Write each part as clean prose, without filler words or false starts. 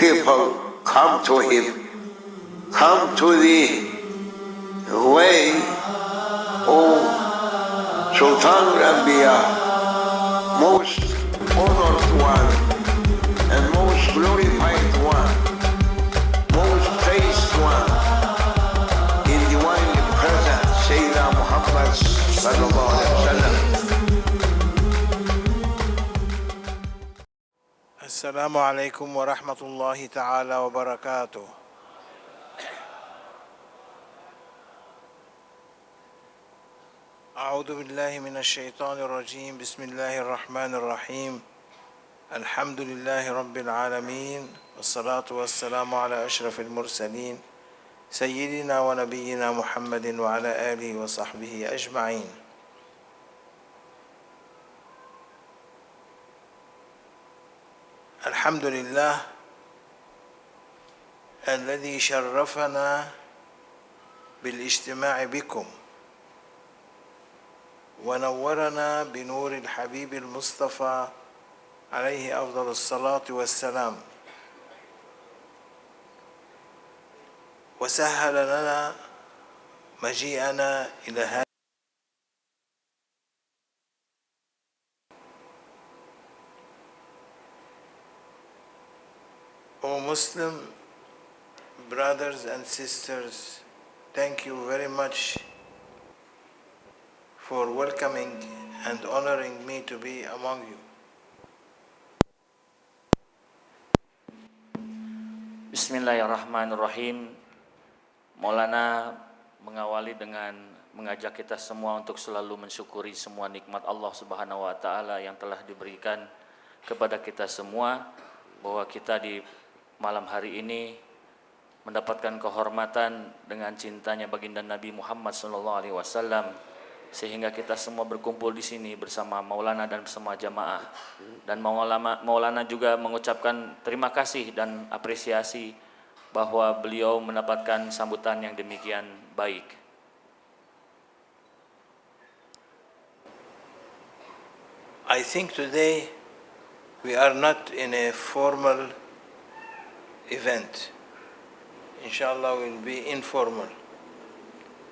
people come to him, come to the way of Sultan al-Anbiya, most honored one and most glorified one, most praised one in divinely present Sayyidina Muhammad sallallahu alaihi wasallam. Assalamu alaikum wa rahmatullahi ta'ala wa barakatuh. أعوذ بالله من الشيطان الرجيم. بسم الله الرحمن الرحيم. الحمد لله رب العالمين، والصلاة والسلام على أشرف المرسلين سيدنا ونبينا محمد وعلى آله وصحبه أجمعين. الحمد لله الذي شرفنا بالاجتماع بكم ونورنا بنور الحبيب المصطفى عليه أفضل الصلاة والسلام، وسهل لنا مجيئنا إلى هذا. O Muslim brothers and sisters, thank you very much for welcoming and honoring me to be among you. Bismillahirrahmanirrahim. Maulana mengawali dengan mengajak kita semua untuk selalu mensyukuri semua nikmat Allah Subhanahu wa taala yang telah diberikan kepada kita semua, bahwa kita di malam hari ini mendapatkan kehormatan dengan cintanya baginda Nabi Muhammad SAW, sehingga kita semua berkumpul di sini bersama Maulana dan bersama jamaah. Dan Maulana juga mengucapkan terima kasih dan apresiasi bahwa beliau mendapatkan sambutan yang demikian baik. I think today we are not in a formal event. Inshallah will be informal.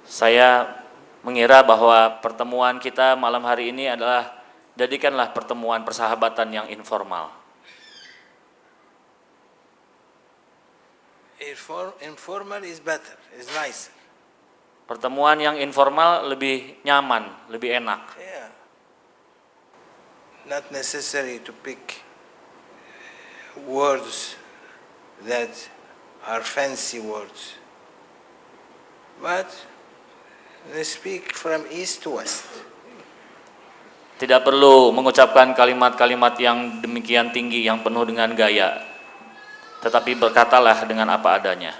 Saya mengira bahwa pertemuan kita malam hari ini adalah, jadikanlah pertemuan persahabatan yang informal. Informal is better, is nicer. Pertemuan yang informal lebih nyaman, lebih enak. Yeah. Not necessary to pick words that are fancy words, but they speak from east to west. Tidak perlu mengucapkan kalimat-kalimat yang demikian tinggi, yang penuh dengan gaya, tetapi berkatalah dengan apa adanya.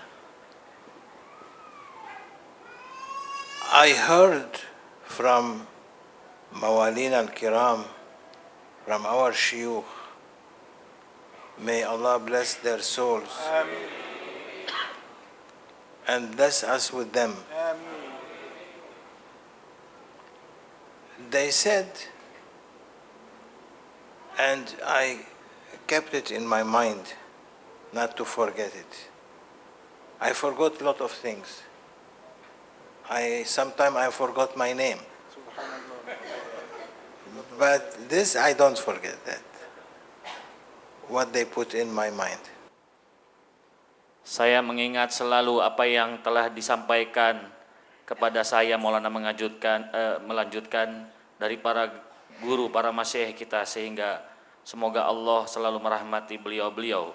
I heard from Mawalin al-Kiram, from our shuyukh, may Allah bless their souls. Amen. And bless us with them. Amen. They said, and I kept it in my mind not to forget it. I forgot a lot of things. Sometimes I forgot my name. But this I don't forget that. What they put in my mind. Saya mengingat selalu apa yang telah disampaikan kepada saya. Maulana melanjutkan dari para guru, para masyayikh kita, sehingga semoga Allah selalu merahmati beliau-beliau.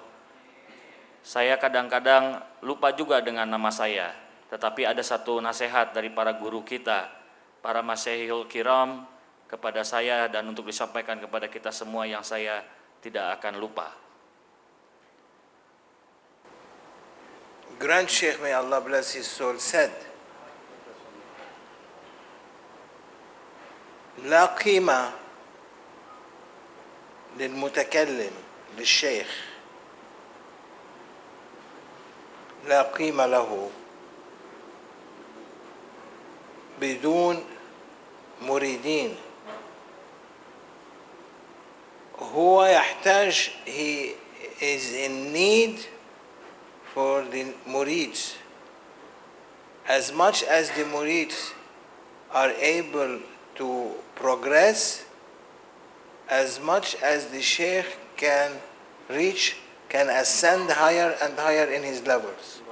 Saya kadang-kadang lupa juga dengan nama saya, tetapi ada satu nasihat dari para guru kita, para masyayikhul kiram, kepada saya dan untuk disampaikan kepada kita semua yang saya tidak akan lupa. Grand Sheikh, may Allah bless his soul, said, لا قيمة للمتكلم للشيخ، لا قيمة له بدون مريدين. هو يحتاج, he is in need the murids, as much as the murids are able to progress, as much as the sheikh can ascend higher and higher in his levels.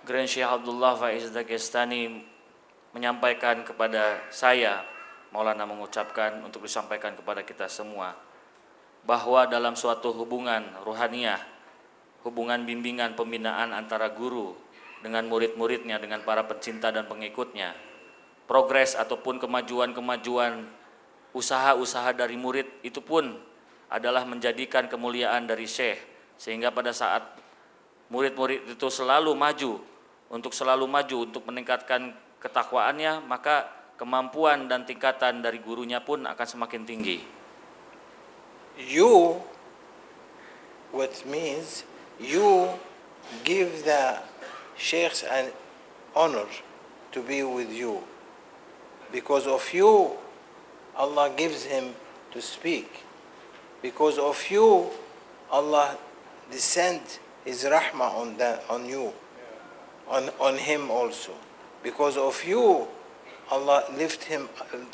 Grand Syekh Abdullah Faiz Dagestani menyampaikan kepada saya, Maulana mengucapkan untuk disampaikan kepada kita semua, bahwa dalam suatu hubungan ruhaniyah, hubungan bimbingan pembinaan antara guru dengan murid-muridnya, dengan para pencinta dan pengikutnya, progres ataupun kemajuan-kemajuan usaha-usaha dari murid itu pun adalah menjadikan kemuliaan dari syekh, sehingga pada saat murid-murid itu selalu maju untuk meningkatkan ketakwaannya, maka kemampuan dan tingkatan dari gurunya pun akan semakin tinggi. What means you give the sheikhs an honor to be with you. Because of you, Allah gives him to speak. Because of you, Allah descend His rahmah on you, on him also. Because of you, Allah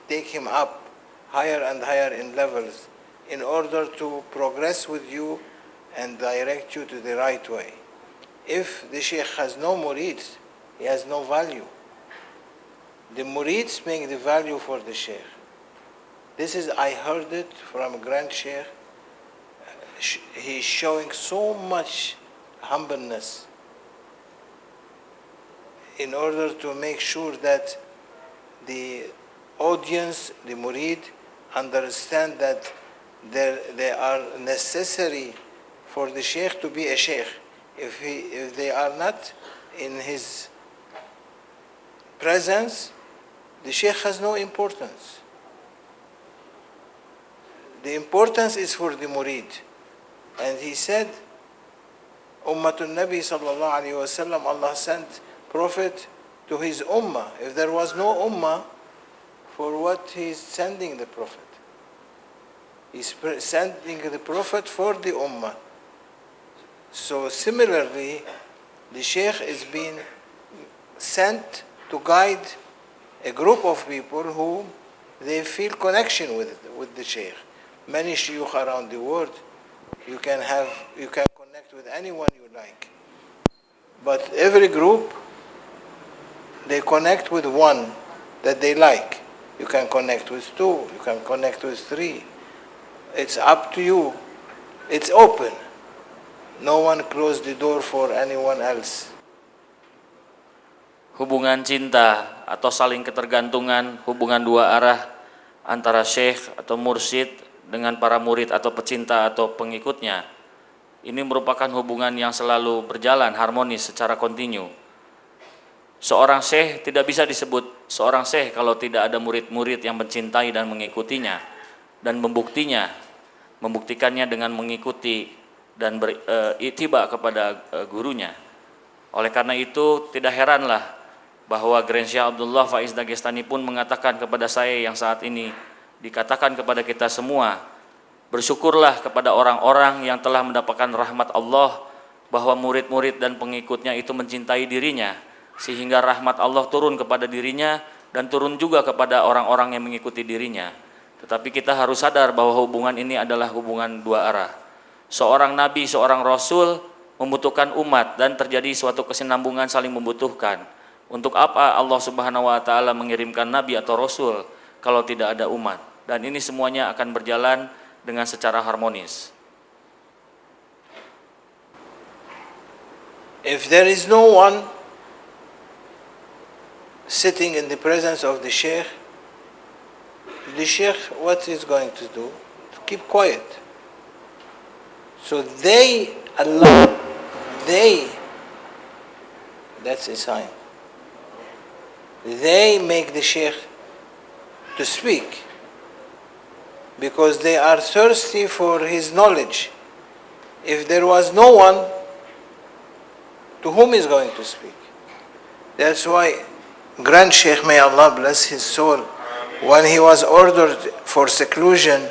take him up higher and higher in levels in order to progress with you and direct you to the right way. If the sheikh has no murids, he has no value. The murids make the value for the sheikh. I heard it from a grand sheikh. He is showing so much humbleness in order to make sure that the audience, the murid, understand that they are necessary for the sheikh to be a sheikh. If they are not in his presence, the sheikh has no importance. The importance is for the murid. And he said, Ummatul Nabi sallallahu alayhi wa sallam, Allah sent Prophet to his ummah. If there was no ummah, for what he is sending the Prophet? He's sending the Prophet for the ummah. So similarly, the sheikh is being sent to guide a group of people who they feel connection with the sheikh. Many shuyukh around the world, you can connect with anyone you like. But every group, they connect with one that they like. You can connect with two, you can connect with three. It's up to you. It's open. No one closed the door for anyone else. Hubungan cinta atau saling ketergantungan, hubungan dua arah antara syekh atau mursyid dengan para murid atau pecinta atau pengikutnya, ini merupakan hubungan yang selalu berjalan harmonis secara kontinu. Seorang syekh tidak bisa disebut seorang syekh kalau tidak ada murid-murid yang mencintai dan mengikutinya dan membuktikannya dengan mengikuti dan beritiba kepada gurunya. Oleh karena itu tidak heranlah bahwa Grand Syekh Abdullah Faiz Dagestani pun mengatakan kepada saya yang saat ini dikatakan kepada kita semua, bersyukurlah kepada orang-orang yang telah mendapatkan rahmat Allah, bahwa murid-murid dan pengikutnya itu mencintai dirinya, sehingga rahmat Allah turun kepada dirinya dan turun juga kepada orang-orang yang mengikuti dirinya. Tetapi kita harus sadar bahwa hubungan ini adalah hubungan dua arah. Seorang nabi, seorang rasul membutuhkan umat dan terjadi suatu kesinambungan saling membutuhkan. Untuk apa Allah Subhanahu wa taala mengirimkan nabi atau rasul kalau tidak ada umat? Dan ini semuanya akan berjalan dengan secara harmonis. If there is no one sitting in the presence of the sheikh what is going to do? To keep quiet. So that's a sign. They make the sheikh to speak because they are thirsty for his knowledge. If there was no one, to whom is going to speak? That's why Grand Sheikh, may Allah bless his soul, when he was ordered for seclusion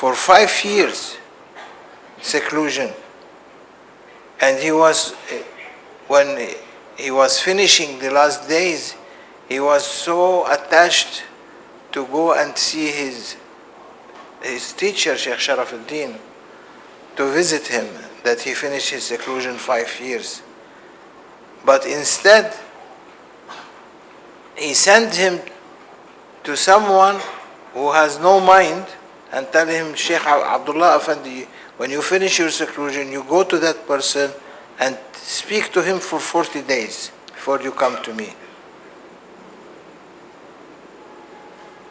for 5 years seclusion. And when he was finishing the last days, he was so attached to go and see his teacher, Sheikh Sharafuddin, to visit him, that he finished his seclusion 5 years. But instead, he sent him to someone who has no mind and tell him, Sheikh Abdullah Afandi, when you finish your seclusion, you go to that person and speak to him for 40 days before you come to me.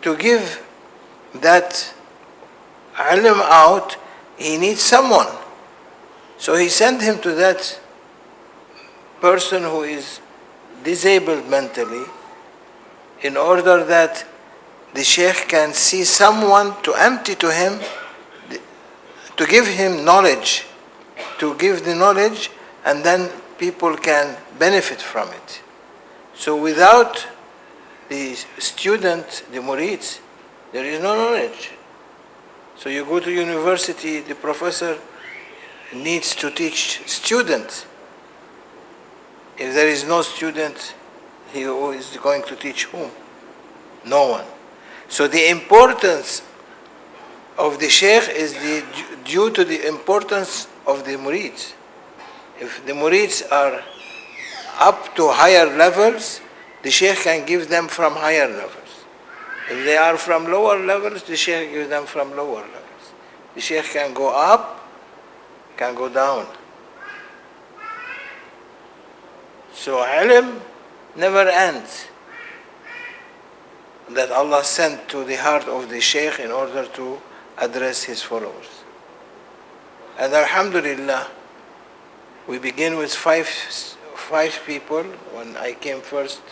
To give that ilm out, he needs someone. So he sent him to that person who is disabled mentally, in order that the Sheikh can see someone to empty to him, to give him knowledge, to give the knowledge, and then people can benefit from it. So without the student, the murids, there is no knowledge. So you go to university, the professor needs to teach students. If there is no student, he is going to teach whom? No one. So the importance of the Sheikh is due to the importance of the murids. If the murids are up to higher levels, the Sheikh can give them from higher levels. If they are from lower levels, the Sheikh gives them from lower levels. The Sheikh can go up, can go down. So ilm never ends, that Allah sent to the heart of the Shaykh in order to address his followers. And Alhamdulillah, we begin with five people. When I came first,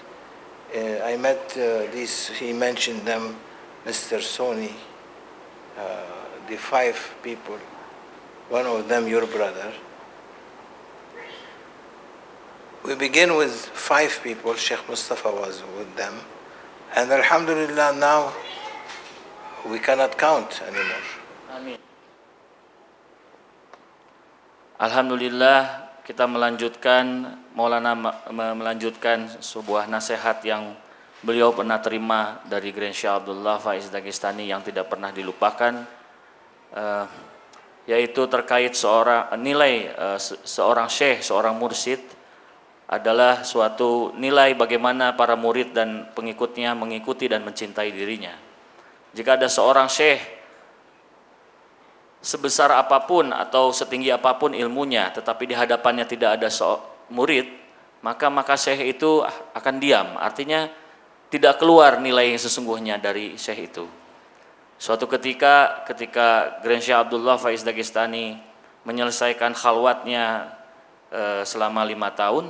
I met these, he mentioned them, Mr. Soni, the 5 people, one of them your brother. We begin with 5 people. Sheikh Mustafa was with them. And Alhamdulillah, now we cannot count anymore. Amin. Alhamdulillah, kita melanjutkan, Maulana melanjutkan sebuah nasihat yang beliau pernah terima dari Grand Syekh Abdullah Faiz Dagestani yang tidak pernah dilupakan, yaitu terkait seorang syekh, seorang mursyid adalah suatu nilai bagaimana para murid dan pengikutnya mengikuti dan mencintai dirinya. Jika ada seorang syekh, sebesar apapun atau setinggi apapun ilmunya, tetapi di hadapannya tidak ada murid, maka syekh itu akan diam. Artinya tidak keluar nilai yang sesungguhnya dari syekh itu. Suatu ketika Grand Syekh Abdullah Faiz Dagestani menyelesaikan khalwatnya selama 5 tahun,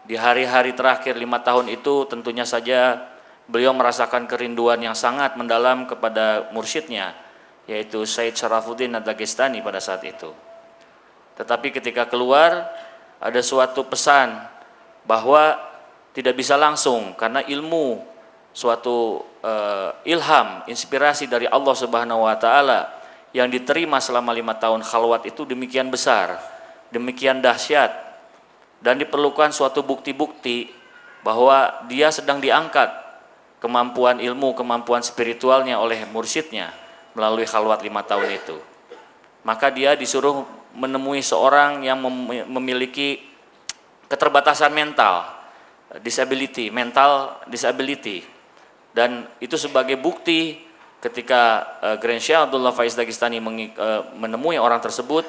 di hari-hari terakhir 5 tahun itu tentunya saja beliau merasakan kerinduan yang sangat mendalam kepada mursyidnya, yaitu Sayyid Sharafuddin Ad-Dagestani pada saat itu. Tetapi ketika keluar, ada suatu pesan bahwa tidak bisa langsung, karena ilmu, suatu ilham, inspirasi dari Allah Subhanahu wa Ta'ala yang diterima selama 5 tahun khalwat itu demikian besar, demikian dahsyat, dan diperlukan suatu bukti-bukti bahwa dia sedang diangkat kemampuan ilmu, kemampuan spiritualnya oleh mursyidnya melalui khalwat 5 tahun itu. Maka dia disuruh menemui seorang yang memiliki keterbatasan mental, mental disability. Dan itu sebagai bukti ketika Grand Syekh Abdullah Faiz Dagestani menemui orang tersebut,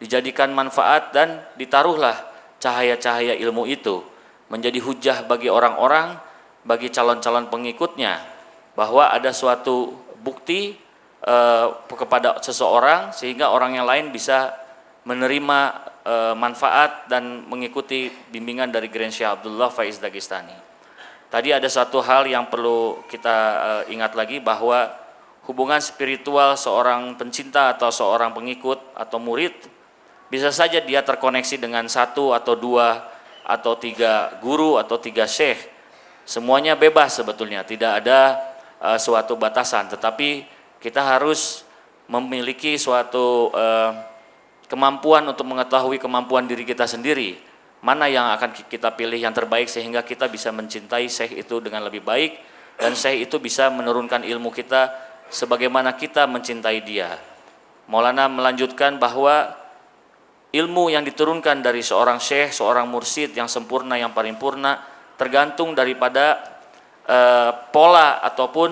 dijadikan manfaat dan ditaruhlah cahaya-cahaya ilmu itu menjadi hujah bagi orang-orang, bagi calon-calon pengikutnya, bahwa ada suatu bukti kepada seseorang sehingga orang yang lain bisa menerima manfaat dan mengikuti bimbingan dari Grand Syekh Abdullah Faiz Dagestani. Tadi ada satu hal yang perlu kita ingat lagi, bahwa hubungan spiritual seorang pencinta atau seorang pengikut atau murid bisa saja dia terkoneksi dengan 1 atau 2 atau 3 guru atau 3 syekh. Semuanya bebas sebetulnya, tidak ada suatu batasan, tetapi kita harus memiliki suatu kemampuan untuk mengetahui kemampuan diri kita sendiri, mana yang akan kita pilih yang terbaik sehingga kita bisa mencintai syekh itu dengan lebih baik, dan syekh itu bisa menurunkan ilmu kita sebagaimana kita mencintai dia. Maulana melanjutkan bahwa ilmu yang diturunkan dari seorang syekh, seorang mursyid yang sempurna, yang paripurna, tergantung daripada pola ataupun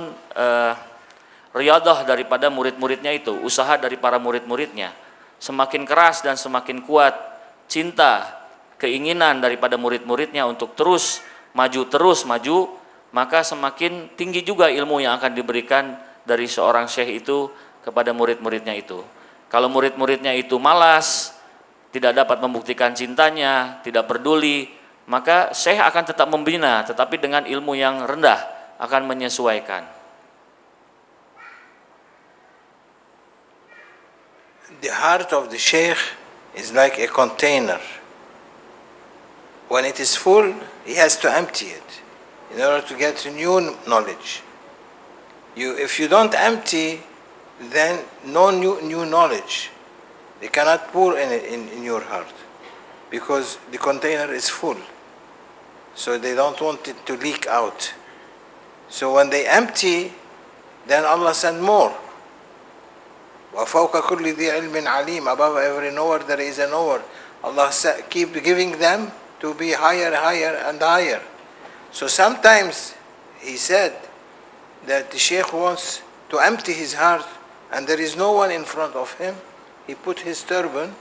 riyadah daripada murid-muridnya itu, usaha dari para murid-muridnya. Semakin keras dan semakin kuat cinta, keinginan daripada murid-muridnya untuk terus maju, maka semakin tinggi juga ilmu yang akan diberikan dari seorang syekh itu kepada murid-muridnya itu. Kalau murid-muridnya itu malas, tidak dapat membuktikan cintanya, tidak peduli, maka syekh akan tetap membina, tetapi dengan ilmu yang rendah, akan menyesuaikan. The heart of the sheikh is like a container. When it is full, he has to empty it in order to get new knowledge. If you don't empty, then no new knowledge. They cannot pour in your heart because the container is full. So they don't want it to leak out. So when they empty, then Allah send more. وَفَوْقَ كُلِّ ذِي عِلْمٍ عَلِيمٍ. Above every knower there is a knower. Allah keep giving them to be higher and higher. So sometimes he said that the sheikh wants to empty his heart and there is no one in front of him. He put his turban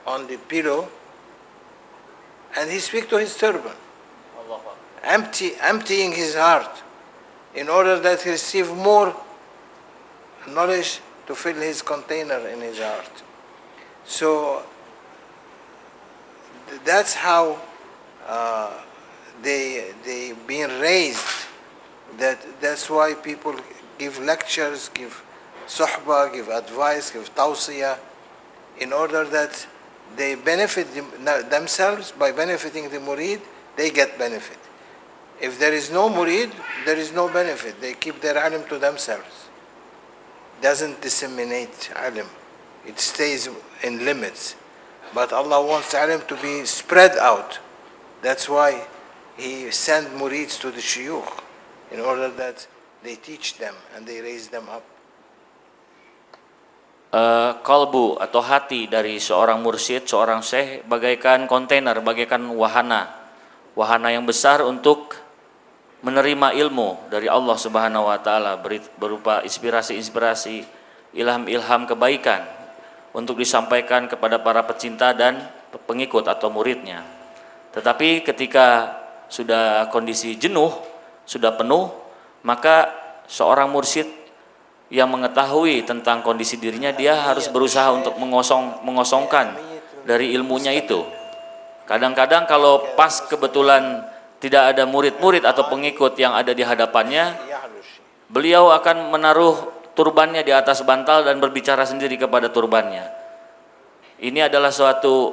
on the pillow and he speak to his turban, emptying his heart in order that he receive more knowledge to fill his container in his heart. So that's how they being raised. That's why people give lectures, give suhbah, give advice, give tawsiyah, in order that they benefit themselves. By benefiting the murid, they get benefit. If there is no murid, there is no benefit. They keep their ilm to themselves. Doesn't disseminate ilm. It stays in limits. But Allah wants ilm to be spread out. That's why He sent murids to the shuyukh, in order that they teach them and they raise them up. Kalbu atau hati dari seorang mursyid, seorang syekh bagaikan kontainer, bagaikan wahana yang besar untuk menerima ilmu dari Allah Subhanahu wa taala berupa inspirasi-inspirasi, ilham-ilham kebaikan untuk disampaikan kepada para pecinta dan pengikut atau muridnya. Tetapi ketika sudah kondisi jenuh, sudah penuh, maka seorang mursyid yang mengetahui tentang kondisi dirinya, dia harus berusaha untuk mengosongkan dari ilmunya itu. Kadang-kadang kalau pas kebetulan tidak ada murid-murid atau pengikut yang ada di hadapannya, beliau akan menaruh turbannya di atas bantal dan berbicara sendiri kepada turbannya. Ini adalah suatu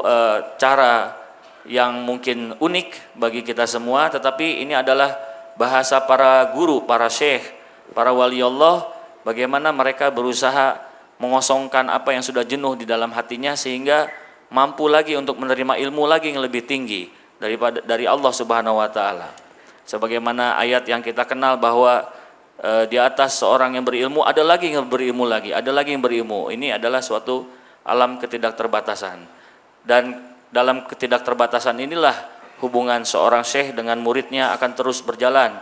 cara yang mungkin unik bagi kita semua, tetapi ini adalah bahasa para guru, para syekh, para wali Allah, bagaimana mereka berusaha mengosongkan apa yang sudah jenuh di dalam hatinya sehingga mampu lagi untuk menerima ilmu lagi yang lebih tinggi dari Allah Subhanahu wa taala. Sebagaimana ayat yang kita kenal bahwa di atas seorang yang berilmu ada lagi yang berilmu lagi, ada lagi yang berilmu. Ini adalah suatu alam ketidakterbatasan. Dan dalam ketidakterbatasan inilah hubungan seorang syekh dengan muridnya akan terus berjalan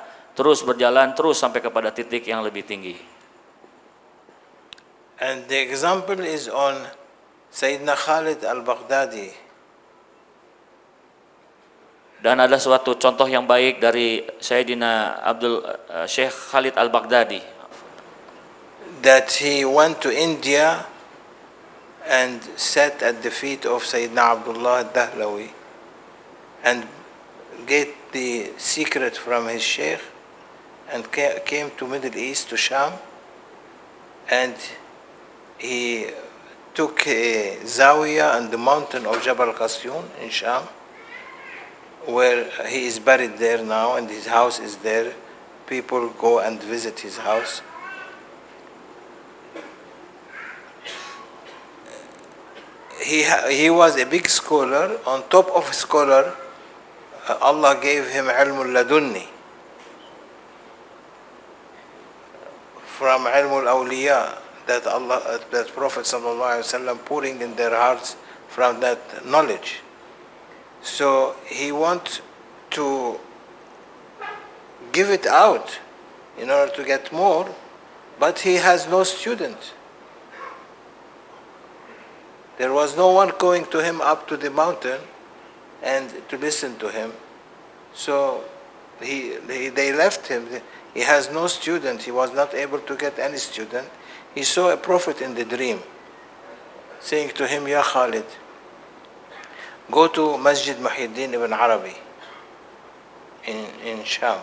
terus sampai kepada titik yang lebih tinggi. And the example is on Sayyidina Khalid al-Baghdadi. Dan ada suatu contoh yang baik dari Sayyidina Syekh Khalid al-Baghdadi. That he went to India and sat at the feet of Sayyidina Abdullah al-Dahlawi and get the secret from his sheikh and came to Middle East, to Sham, and he took a zawiya on the mountain of Jabal Qasyun in Sham, where he is buried there now, and his house is there. People go and visit his house. he was a big scholar. On top of scholar, Allah gave him ilmul ladunni from ilmul awliya, that that Prophet sallallahu alaihi wasallam pouring in their hearts from that knowledge. So he wants to give it out in order to get more, but he has no student. There was no one going to him up to the mountain and to listen to him. So they left him. He has no student. He was not able to get any student. He saw a prophet in the dream saying to him, Ya Khalid, go to Masjid Muhyiddin ibn Arabi in Sham.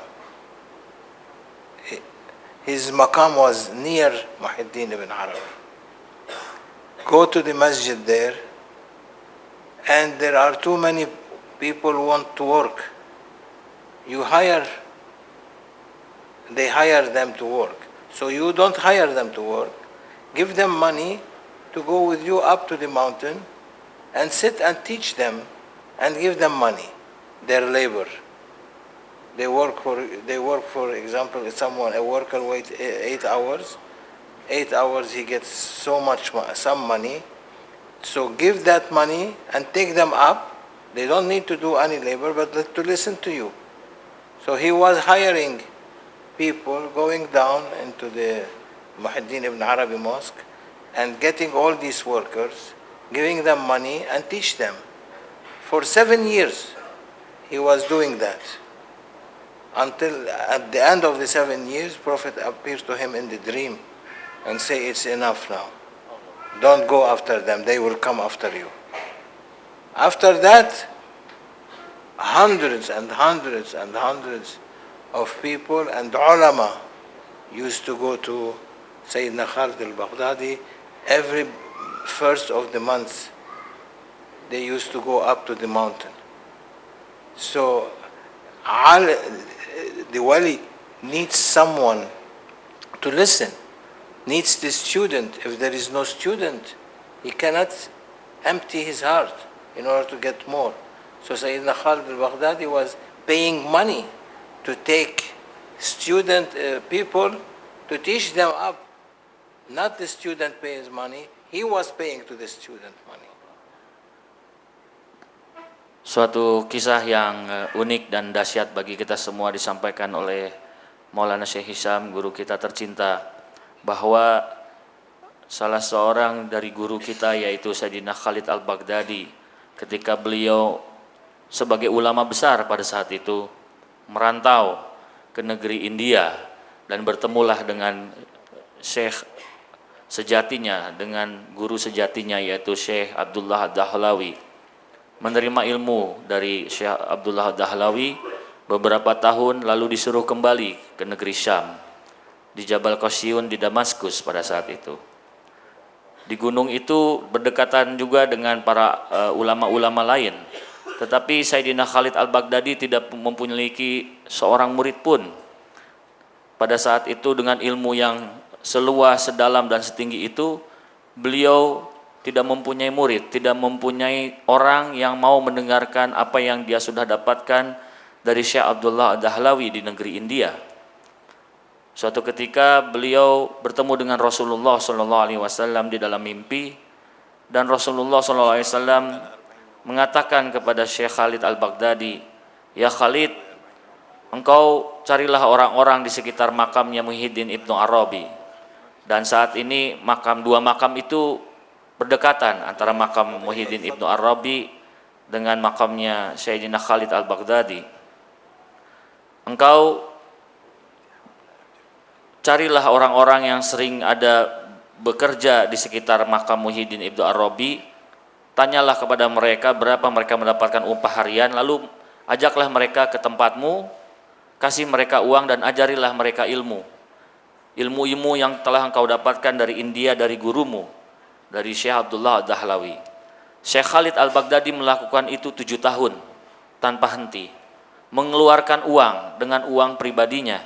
His maqam was near Muhyiddin ibn Arabi. Go to the masjid there, and there are too many people who want to work. They hire them to work. So you don't hire them to work. Give them money to go with you up to the mountain and sit and teach them and give them money, their labor. They work for example, a worker waits 8 hours. 8 hours he gets some money. So give that money and take them up. They don't need to do any labor, but to listen to you. So he was hiring people going down into the Muhyiddin ibn Arabi mosque and getting all these workers, giving them money and teach them. For 7 years he was doing that. Until at the end of the 7 years, Prophet appears to him in the dream and say, it's enough now. Don't go after them, they will come after you. After that, hundreds and hundreds and hundreds of people and ulama used to go to Sayyidina Khalid al-Baghdadi every first of the month. They used to go up to the mountain. So the wali needs someone to listen, needs the student. If there is no student, he cannot empty his heart in order to get more. So Sayyidina Khalid al-Baghdadi was paying money to take student people to teach them up. Not the student pays money, he was paying to the student money. Suatu kisah yang unik dan dahsyat bagi kita semua disampaikan oleh Maulana Syekh Hisham, guru kita tercinta, bahwa salah seorang dari guru kita yaitu Sayyidina Khalid al-Baghdadi, ketika beliau sebagai ulama besar pada saat itu merantau ke negeri India dan bertemulah dengan Syekh sejatinya, dengan guru sejatinya yaitu Syekh Abdullah Ad-Dahlawi. Menerima ilmu dari Syekh Abdullah Ad-Dahlawi beberapa tahun, lalu disuruh kembali ke negeri Syam, di Jabal Qasyun di Damaskus pada saat itu. Di gunung itu berdekatan juga dengan para ulama-ulama lain, tetapi Sayyidina Khalid al-Baghdadi tidak memiliki seorang murid pun. Pada saat itu dengan ilmu yang seluas, sedalam dan setinggi itu, beliau tidak mempunyai murid, tidak mempunyai orang yang mau mendengarkan apa yang dia sudah dapatkan dari Syekh Abdullah Ad-Dahlawi di negeri India. Suatu ketika beliau bertemu dengan Rasulullah SAW di dalam mimpi, dan Rasulullah SAW mengatakan kepada Syekh Khalid al-Baghdadi, Ya Khalid, engkau carilah orang-orang di sekitar makamnya Muhyiddin Ibnu Arabi. Dan saat ini dua makam itu berdekatan, antara makam Muhyiddin Ibnu Arabi dengan makamnya Sayyidina Khalid al-Baghdadi. Engkau carilah orang-orang yang sering ada bekerja di sekitar makam Muhyiddin Ibnu Arabi, tanyalah kepada mereka berapa mereka mendapatkan upah harian, lalu ajaklah mereka ke tempatmu, kasih mereka uang dan ajarilah mereka ilmu-ilmu yang telah engkau dapatkan dari India, dari gurumu, dari Syekh Abdullah Ad-Dahlawi. Syekh Khalid al-Baghdadi melakukan itu 7 tahun tanpa henti, mengeluarkan uang dengan uang pribadinya,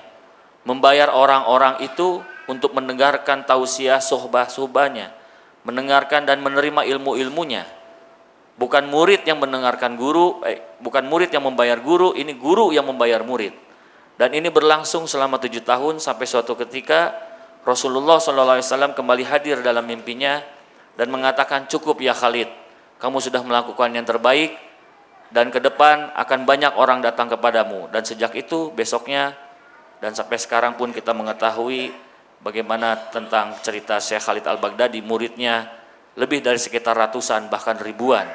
membayar orang-orang itu untuk mendengarkan tausiah sohbah-sohbahnya, mendengarkan dan menerima ilmu-ilmunya, Bukan murid yang mendengarkan guru, bukan murid yang membayar guru, ini guru yang membayar murid. Dan ini berlangsung selama 7 tahun sampai suatu ketika Rasulullah SAW kembali hadir dalam mimpinya dan mengatakan, cukup ya Khalid, kamu sudah melakukan yang terbaik dan ke depan akan banyak orang datang kepadamu. Dan sejak itu besoknya dan sampai sekarang pun kita mengetahui bagaimana tentang cerita Syekh Khalid Al-Baghdadi, muridnya lebih dari sekitar ratusan bahkan ribuan,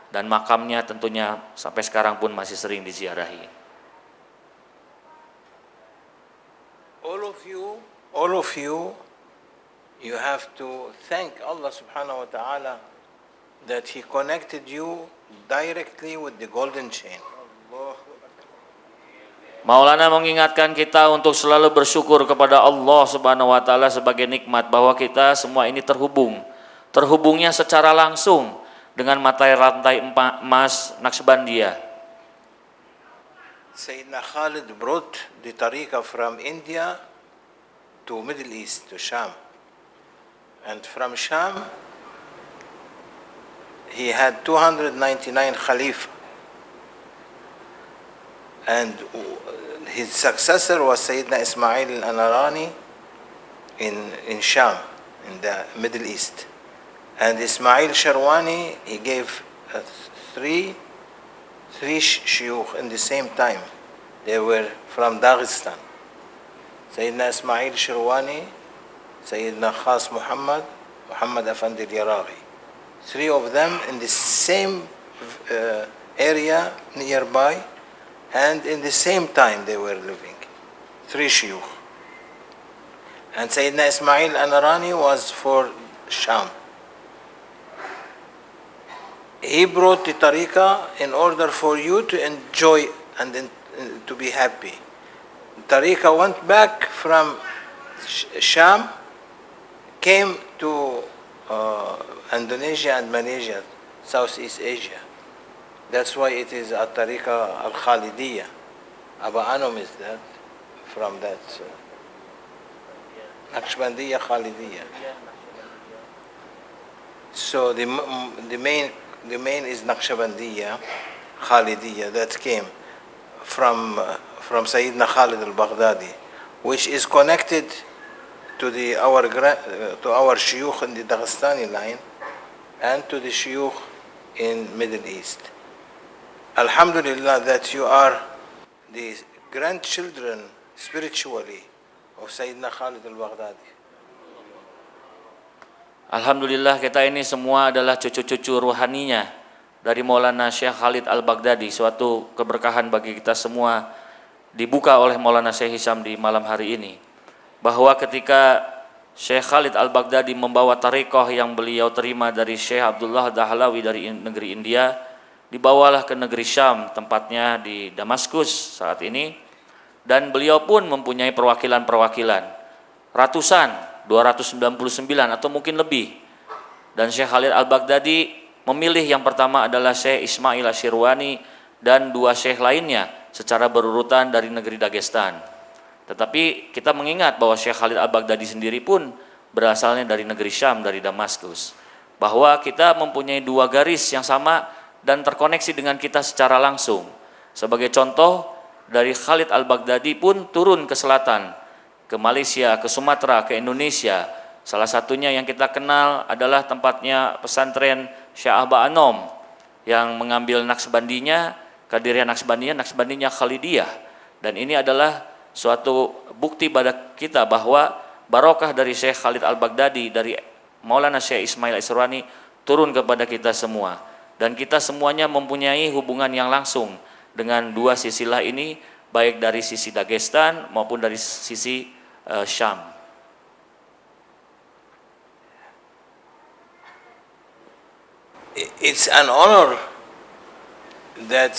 dan makamnya tentunya sampai sekarang pun masih sering diziarahi. All of you have to thank Allah subhanahu wa ta'ala that He connected you directly with the golden chain. Maulana mengingatkan kita untuk selalu bersyukur kepada Allah subhanahu wa ta'ala sebagai nikmat bahwa kita semua ini terhubungnya secara langsung dengan mata rantai emas Naqshbandiyah. Sayyidina Khalid brought the tariqah from India to Middle East, to Sham. And from Sham, he had 299 Khalifa. And his successor was Sayyidina Ismail al-Anarani in Sham, in the Middle East. And Ismail Sharwani, he gave three shuyukh in the same time. They were from Dagestan. Sayyidina Ismail Sharwani, Sayyidina Khas Muhammad Afandi al-Yaraghi. Three of them in the same area nearby, and in the same time they were living. Three shuyukh. And Sayyidina Ismail Anarani was for Sham. He brought the tariqah in order for you to enjoy and to be happy. Tariqah went back from Sham, came to Indonesia and Malaysia, Southeast Asia. That's why it is a tariqah al-Khalidiyah. Aba Anum is that, from that. Naqshbandiyah Khalidiyah. So the main is Naqshbandiyah Khalidiyah that came from Sayyidina Khalid al-Baghdadi, which is connected to our shuyukh in the Dagestani line and to the shuyukh in Middle East. Alhamdulillah that you are the grandchildren spiritually of Sayyidina Khalid al-Baghdadi. Alhamdulillah kita ini semua adalah cucu-cucu ruhaninya dari Maulana Syekh Khalid Al-Baghdadi. Suatu keberkahan bagi kita semua dibuka oleh Maulana Syekh Hisham di malam hari ini, bahwa ketika Syekh Khalid Al-Baghdadi membawa tarekoh yang beliau terima dari Syekh Abdullah Dahlawi dari negeri India, dibawalah ke negeri Syam, tempatnya di Damaskus saat ini, dan beliau pun mempunyai perwakilan-perwakilan ratusan, 299 atau mungkin lebih. Dan Syekh Khalid Al-Baghdadi memilih yang pertama adalah Syekh Ismail Asyirwani dan dua syekh lainnya secara berurutan dari negeri Dagestan. Tetapi kita mengingat bahwa Syekh Khalid Al-Baghdadi sendiri pun berasalnya dari negeri Syam, dari Damaskus. Bahwa kita mempunyai dua garis yang sama dan terkoneksi dengan kita secara langsung. Sebagai contoh, dari Khalid Al-Baghdadi pun turun ke selatan, ke Malaysia, ke Sumatera, ke Indonesia. Salah satunya yang kita kenal adalah tempatnya pesantren Syekh Aba Anom yang mengambil Naqshbandinya, Qadiriyah Naqshbandinya Khalidiyah. Dan ini adalah suatu bukti pada kita bahwa barokah dari Syekh Khalid Al-Baghdadi, dari Maulana Syekh Ismail Asyirwani turun kepada kita semua. Dan kita semuanya mempunyai hubungan yang langsung dengan dua sisilah ini, baik dari sisi Dagestan maupun dari sisi Syam. It's an honor that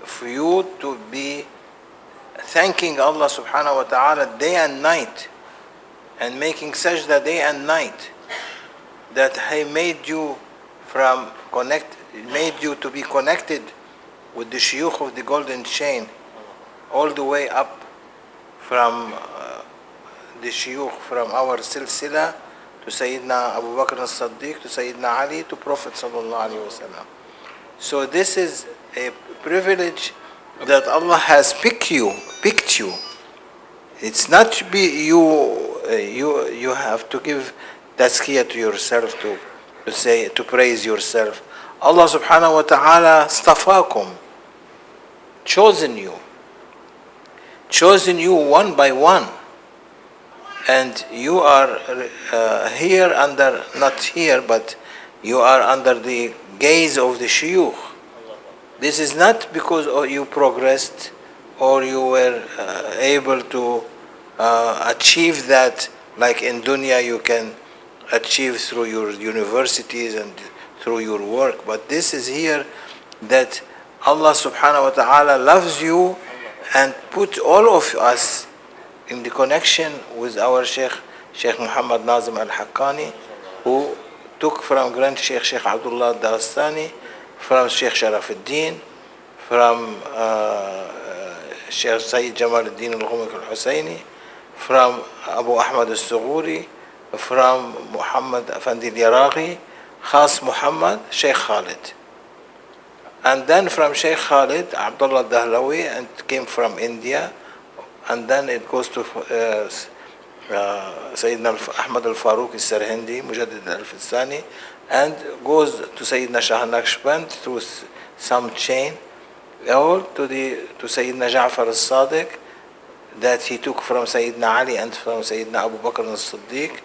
for you to be thanking Allah subhanahu wa ta'ala day and night and making sajda day and night, that He made you to be connected with the shuyukh of the golden chain, all the way up from the shuyukh from our silsila to Sayyidina Abu Bakr as-Siddiq, to Sayyidina Ali, to Prophet sallallahu alaihi wasallam. So this is a privilege that Allah has picked you. It's not be you have to give tazkiyah to yourself to praise yourself. Allah subhanahu wa ta'ala stafakum, chosen you one by one, and you are here under, not here, but you are under the gaze of the shuyukh. This is not because you progressed or you were able to achieve that, like in dunya you can achieve through your universities and through your work, but this is here that Allah subhanahu wa ta'ala loves you and put all of us in the connection with our Sheikh Muhammad Nazim al-Haqqani, who took from Grand Sheikh Abdullah Darastani, from Sheikh Sharafuddin, from Sheikh Sayyid Jamal al-Din al-Ghumik al-Husayni, from Abu Ahmad al-Sughuri, from Muhammad Afandi al-Yaraghi, Khas Muhammad, Sheikh Khalid. And then from Sheikh Khalid, Abdullah Dahlawi, and came from India. And then it goes to Sayyidina Ahmad al-Faruq al-Sarhindi, Mujaddid al-Fistani, and goes to Sayyidina Shah Naqshband through some chain, all to Sayyidina Ja'far al-Sadiq, that he took from Sayyidina Ali and from Sayyidina Abu Bakr al-Siddiq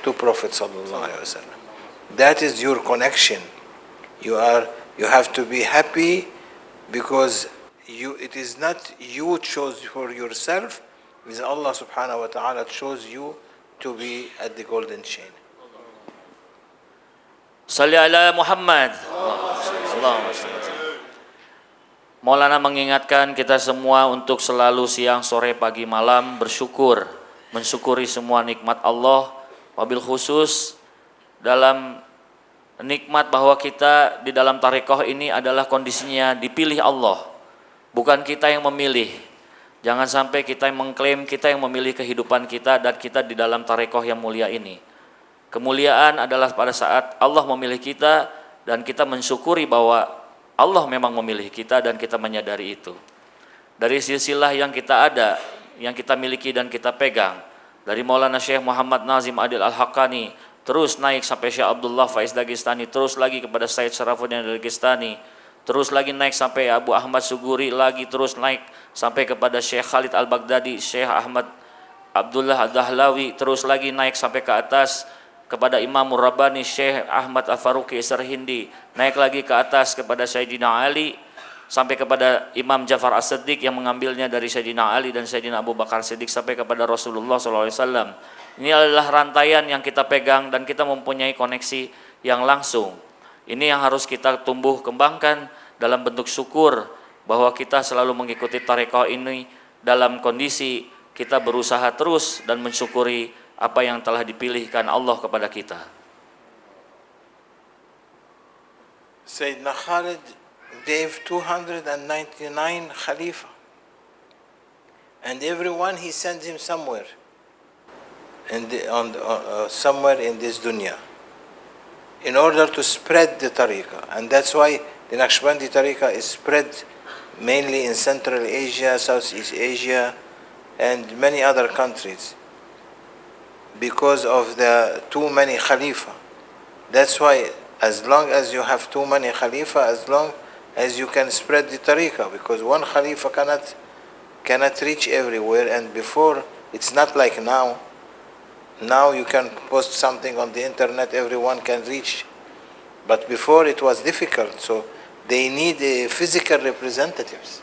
to Prophet sallallahu alaihi wasallam. That is your connection. You have to be happy because it is not you chose for yourself, it is Allah subhanahu wa ta'ala chose you to be at the golden chain. Salli ala Muhammad. Allahumma salli. Maulana mengingatkan kita semua untuk selalu siang, sore, pagi, malam bersyukur, mensyukuri semua nikmat Allah, wabil khusus dalam nikmat bahwa kita di dalam tarekoh ini adalah kondisinya dipilih Allah, bukan kita yang memilih. Jangan sampai kita yang mengklaim kita yang memilih kehidupan kita dan kita di dalam tarekoh yang mulia ini. Kemuliaan adalah pada saat Allah memilih kita dan kita mensyukuri bahwa Allah memang memilih kita dan kita menyadari itu. Dari silsilah yang kita ada, yang kita miliki dan kita pegang, dari Maulana Syekh Muhammad Nazim Adil Al-Haqqani, terus naik sampai Syekh Abdullah Faiz Dagestani, terus lagi kepada Said Syarafuddin Dagestani, terus lagi naik sampai Abu Ahmad Suguri, lagi terus naik sampai kepada Syekh Khalid Al-Baghdadi, Syekh Ahmad Abdullah Ad-Dahlawi, terus lagi naik sampai ke atas kepada Imamur Rabbani Syekh Ahmad Al-Faruqi Sarhindi, naik lagi ke atas kepada Sayyidina Ali, sampai kepada Imam Ja'far As-Siddiq yang mengambilnya dari Sayyidina Ali dan Sayyidina Abu Bakar Siddiq sampai kepada Rasulullah SAW. Ini adalah rantaian yang kita pegang dan kita mempunyai koneksi yang langsung. Ini yang harus kita tumbuh kembangkan dalam bentuk syukur bahwa kita selalu mengikuti tarekoh ini dalam kondisi kita berusaha terus dan mensyukuri apa yang telah dipilihkan Allah kepada kita. Sayyidina Khalid gave 299 Khalifa, and everyone he sent him somewhere somewhere in this dunya in order to spread the tariqah. And that's why the Naqshbandi tariqah is spread mainly in Central Asia, Southeast Asia, and many other countries because of the too many Khalifa. That's why as long as you have too many Khalifa, as long as you can spread the tariqah, because one Khalifa cannot reach everywhere. And before, it's not like now. Now you can post something on the internet, everyone can reach. But before it was difficult, so they need physical representatives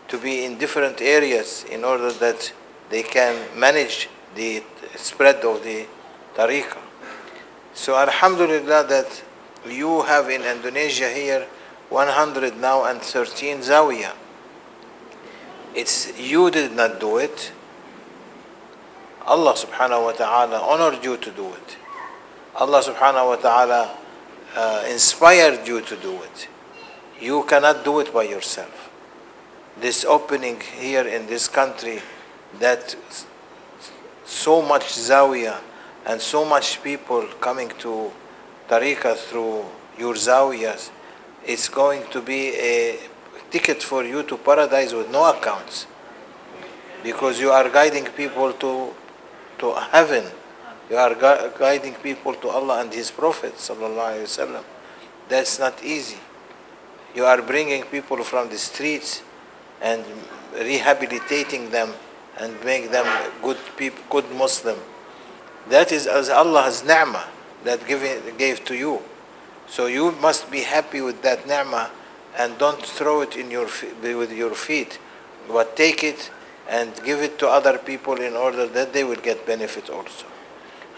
to be in different areas in order that they can manage the spread of the tariqah. So alhamdulillah that you have in Indonesia here 100 now and 13 Zawiya. It's you did not do it. Allah subhanahu wa ta'ala honored you to do it. Allah subhanahu wa ta'ala inspired you to do it. You cannot do it by yourself. This opening here in this country, that so much Zawiya and so much people coming to tariqah through your Zawiyas, it's going to be a ticket for you to paradise with no accounts, because you are guiding people to heaven. You are guiding people to Allah and His Prophet sallallahu alaihi wasallam. That's not easy. You are bringing people from the streets and rehabilitating them and make them good people, good Muslim. That is as Allah's ni'mah that gave to you. So you must be happy with that ni'mah and don't throw it in with your feet, but take it and give it to other people in order that they will get benefit also.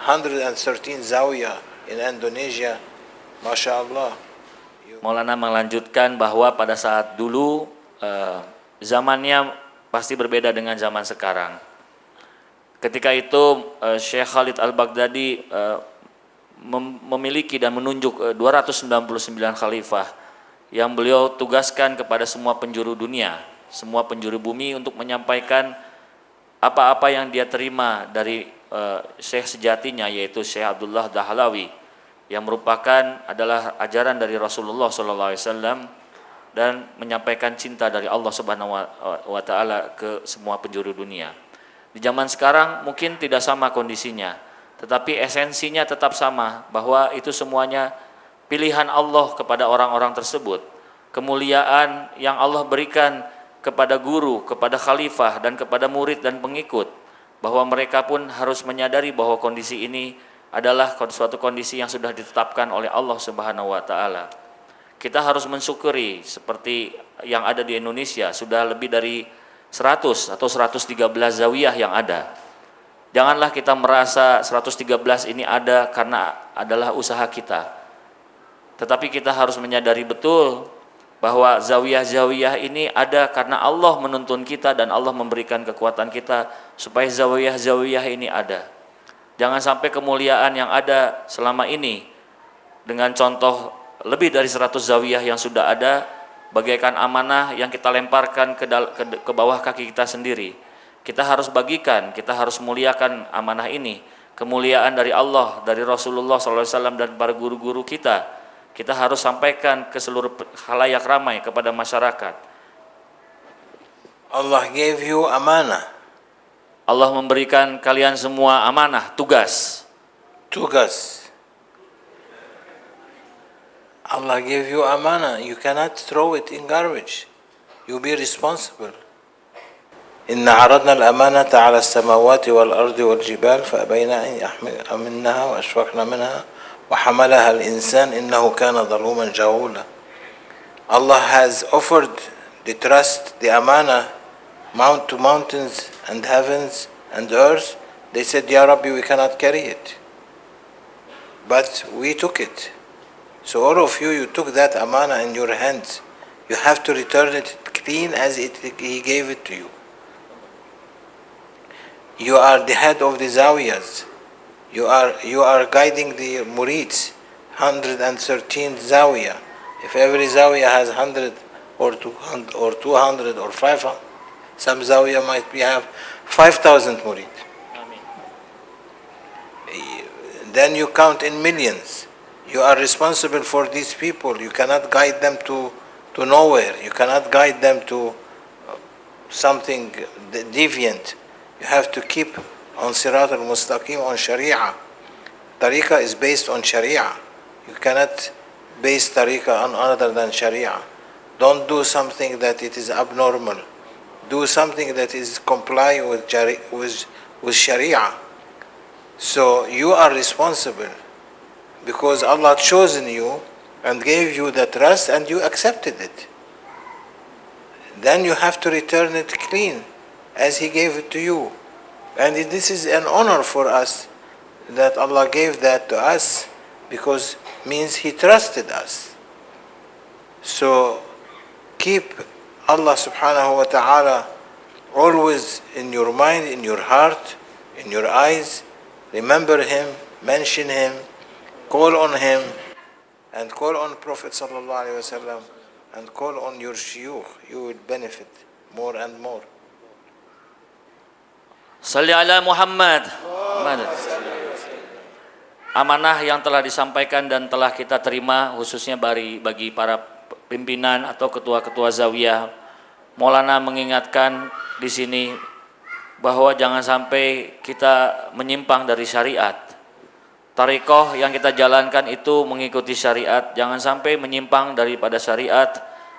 113 Zawiya in Indonesia, MashaAllah. Maulana melanjutkan bahwa pada saat dulu zamannya pasti berbeda dengan zaman sekarang. Ketika itu Syekh Khalid Al-Baghdadi memiliki dan menunjuk 299 khalifah yang beliau tugaskan kepada semua penjuru dunia, semua penjuru bumi untuk menyampaikan apa-apa yang dia terima dari Syekh sejatinya, yaitu Syekh Abdullah Dahlawi, yang merupakan adalah ajaran dari Rasulullah SAW dan menyampaikan cinta dari Allah Subhanahu wa Ta'ala ke semua penjuru dunia. Di zaman sekarang mungkin tidak sama kondisinya, tetapi esensinya tetap sama, bahwa itu semuanya pilihan Allah kepada orang-orang tersebut. Kemuliaan yang Allah berikan kepada guru, kepada khalifah, dan kepada murid dan pengikut, bahwa mereka pun harus menyadari bahwa kondisi ini adalah suatu kondisi yang sudah ditetapkan oleh Allah Subhanahu wa Ta'ala. Kita harus mensyukuri seperti yang ada di Indonesia, sudah lebih dari 100 atau 113 zawiyah yang ada. Janganlah kita merasa 113 ini ada karena adalah usaha kita. Tetapi kita harus menyadari betul bahwa zawiyah-zawiyah ini ada karena Allah menuntun kita dan Allah memberikan kekuatan kita supaya zawiyah-zawiyah ini ada. Jangan sampai kemuliaan yang ada selama ini dengan contoh lebih dari 100 zawiyah yang sudah ada bagaikan amanah yang kita lemparkan ke bawah kaki kita sendiri. Kita harus bagikan, kita harus muliakan amanah ini. Kemuliaan dari Allah, dari Rasulullah SAW dan para guru-guru kita. Kita harus sampaikan ke seluruh khalayak ramai kepada masyarakat. Allah gave you amanah. Allah memberikan kalian semua amanah, tugas. Tugas. Allah gave you amanah. You cannot throw it in garbage. You be responsible. إن عرضنا الأمانة على السماوات والأرض والجبال فأبين أن يحملنها وأشفقن منها وحملها الإنسان إنه كان ظلوما جهولا. Allah has offered the trust, the amana, to mountains and heavens and earth. They said, Ya Rabbi, we cannot carry it. But we took it. So all of you, you took that amana in your hands. You have to return it clean as He gave it to you. You are the head of the zawiyas. You are guiding the murids. 113 zawiya. If every zawiya has 100 or 200 or 500, some zawiya might have 5,000 murid. Then you count in millions. You are responsible for these people. You cannot guide them to nowhere. You cannot guide them to something deviant. You have to keep on Sirat al-Mustaqim, on Sharia. Tariqah is based on Sharia. You cannot base Tariqah on other than Sharia. Don't do something that it is abnormal. Do something that is comply with Sharia. So you are responsible because Allah chosen you and gave you the trust and you accepted it. Then you have to return it clean as He gave it to you. And this is an honor for us that Allah gave that to us, because means He trusted us. So keep Allah subhanahu wa ta'ala always in your mind, in your heart, in your eyes. Remember Him, mention Him, call on Him, and call on Prophet sallallahu alaihi wasallam, and call on your shuyukh. You will benefit more and more. Salli ala Muhammad. Amanah yang telah disampaikan dan telah kita terima khususnya bagi para pimpinan atau ketua-ketua zawiyah, Maulana mengingatkan di sini bahwa jangan sampai kita menyimpang dari syariat. Tarekoh yang kita jalankan itu mengikuti syariat, jangan sampai menyimpang daripada syariat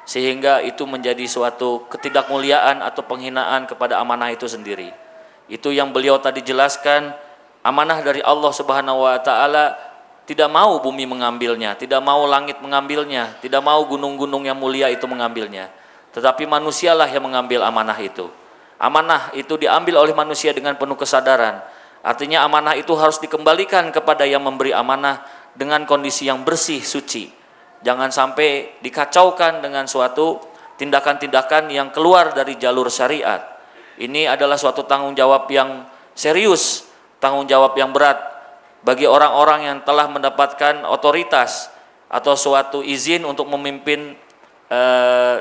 sehingga itu menjadi suatu ketidakmuliaan atau penghinaan kepada amanah itu sendiri. Itu yang beliau tadi jelaskan, amanah dari Allah Subhanahu wa taala, tidak mau bumi mengambilnya, tidak mau langit mengambilnya, tidak mau gunung-gunung yang mulia itu mengambilnya, tetapi manusialah yang mengambil amanah itu. Amanah itu diambil oleh manusia dengan penuh kesadaran. Artinya amanah itu harus dikembalikan kepada yang memberi amanah dengan kondisi yang bersih, suci. Jangan sampai dikacaukan dengan suatu tindakan-tindakan yang keluar dari jalur syariat. Ini adalah suatu tanggung jawab yang serius, tanggung jawab yang berat bagi orang-orang yang telah mendapatkan otoritas atau suatu izin untuk memimpin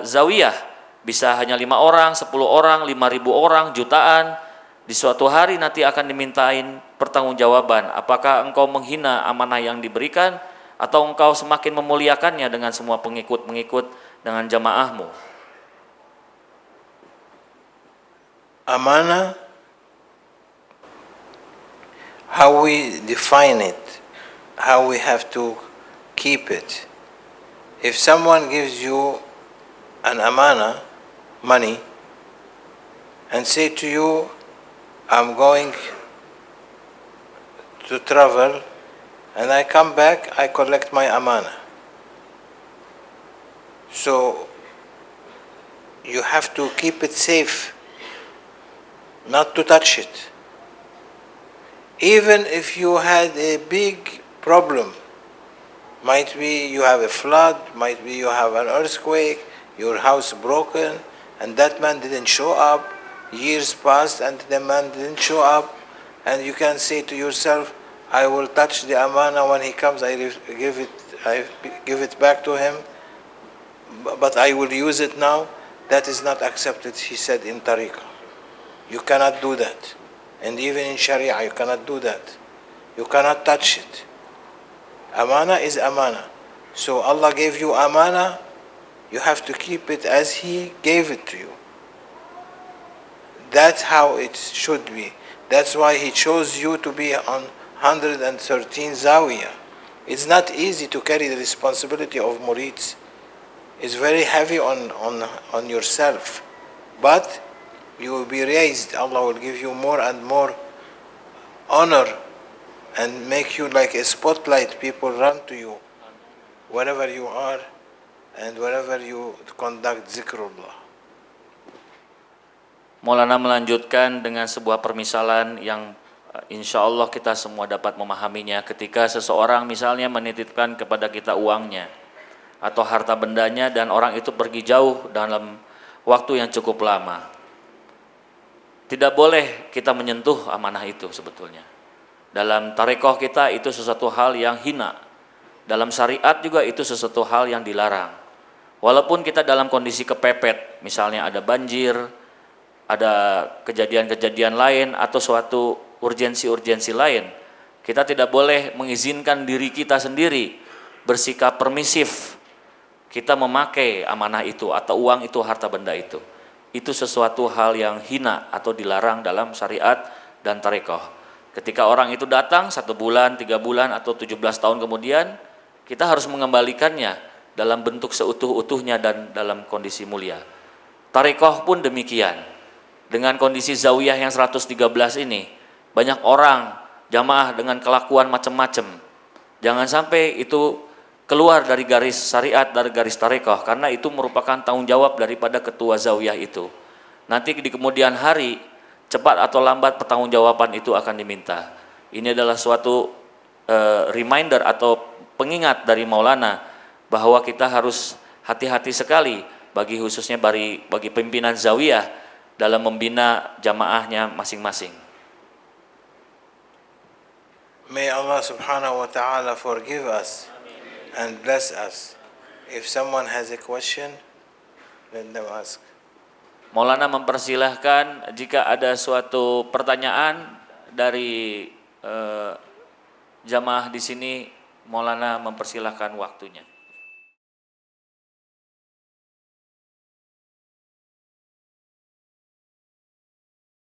zawiyah. Bisa hanya 5 orang, 10 orang, 5.000 orang, jutaan. Di suatu hari nanti akan dimintain pertanggungjawaban. Apakah engkau menghina amanah yang diberikan atau engkau semakin memuliakannya dengan semua pengikut-pengikut dengan jamaahmu? Amanah, how we define it, how we have to keep it. If someone gives you an amanah, money, and say to you, I'm going to travel and I come back, I collect my amanah. So you have to keep it safe, not to touch it. Even if you had a big problem, might be you have a flood, might be you have an earthquake, your house broken, and that man didn't show up, years passed and the man didn't show up, and you can say to yourself, I will touch the amanah when he comes, I give it back to him, but I will use it now. That is not accepted, he said, in tariqah. You cannot do that. And even in sharia, you cannot do that. You cannot touch it. Amanah is amanah. So Allah gave you amanah, you have to keep it as He gave it to you. That's how it should be. That's why He chose you to be on 113 zawiyah. It's not easy to carry the responsibility of murids. It's very heavy on yourself. But you will be raised. Allah will give you more and more honor and make you like a spotlight. People run to you wherever you are and wherever you conduct zikrullah. Maulana melanjutkan dengan sebuah permisalan yang insya Allah kita semua dapat memahaminya. Ketika seseorang misalnya menitipkan kepada kita uangnya atau harta bendanya dan orang itu pergi jauh dalam waktu yang cukup lama, tidak boleh kita menyentuh amanah itu sebetulnya. Dalam tarekoh kita itu sesuatu hal yang hina. Dalam syariat juga itu sesuatu hal yang dilarang. Walaupun kita dalam kondisi kepepet, misalnya ada banjir, ada kejadian-kejadian lain atau suatu urgensi-urgensi lain, kita tidak boleh mengizinkan diri kita sendiri bersikap permisif. Kita memakai amanah itu atau uang itu, harta benda itu. Itu sesuatu hal yang hina atau dilarang dalam syariat dan tarekoh. Ketika orang itu datang 1 bulan, 3 bulan atau 17 tahun kemudian, kita harus mengembalikannya dalam bentuk seutuh-utuhnya dan dalam kondisi mulia. Tarekoh pun demikian. Dengan kondisi zawiyah yang 113 ini, banyak orang jamaah dengan kelakuan macam-macam. Jangan sampai itu keluar dari garis syariat, dari garis tarekoh, karena itu merupakan tanggung jawab daripada ketua zawiyah itu. Nanti di kemudian hari, cepat atau lambat pertanggungjawaban itu akan diminta. Ini adalah suatu reminder atau pengingat dari Maulana bahwa kita harus hati-hati sekali bagi khususnya bagi pimpinan zawiyah dalam membina jamaahnya masing-masing. May Allah subhanahu wa ta'ala forgive us and bless us. If someone has a question, let them ask. Maulana mempersilahkan jika ada suatu pertanyaan dari jamaah di sini, Maulana mempersilahkan waktunya.